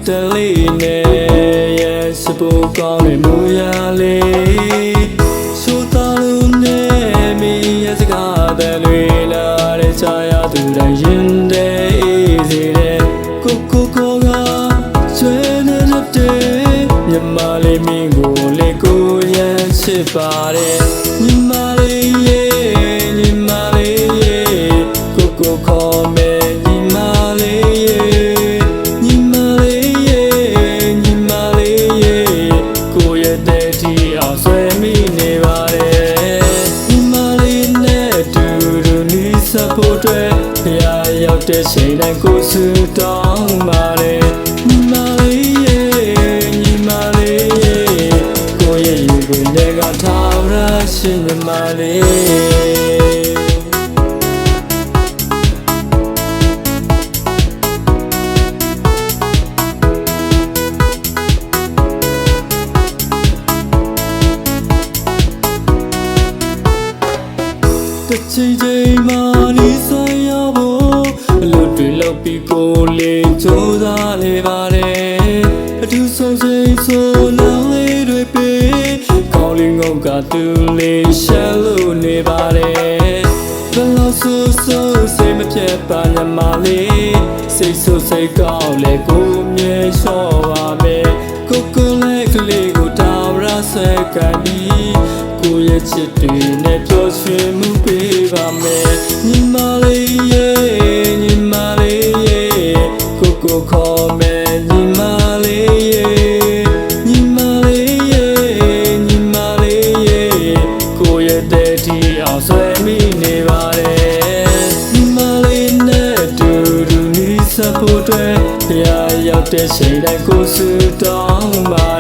Deline yes spoken muyale Sotalune mi yes ga delila re chaya tu dai yin de easy de Coco ga chene de Nyamale mi go le ko yes chipare Nyamale ye Coco come Nyamale Supportရောက်တဲ့ချိန်တိုင်းကိုစုတောင်းပါတယ်ညီမလေးကိုရဲ့ယူကိုလည်းကထားရရှင်ညီမလေးတစ်ချိန်မှနီးဆိုင်ရဖို့အလုပ်တွေလုပ်ပြီးကိုလေးကြိုးစားနေပါတယ်အထူးဆုံးချိန်ဆိုနောက်လေးတွေပေးကောင်းလေးငုံကသူလေးရှယ်လို့နေပါတယ်ဘယ်လိုဆိုစိတ်မပြတ်ပါညီမလေးစိတ်ဆိုစိတ်ကောင်းလေကိုမြဲလျှော့ပါမယ်ကိုလေးကလေးကိုတောင်းရဆက်ကပြီးကိုရဲ့ချစ်တွေနဲ့ပျော်ရွှင်မှုပေးပါမယ်ညီမလေးကိုခေါ်မယ်ညီမလေးကိုရဲ့တဲ့တီအောင်ဆွဲမိနေပါတယ်ညီမလေးနဲ့တူနီးစပ်ဖို့အတွက်ရောက်တဲ့ချိန်တိုင်းကိုစုတောင်းပါ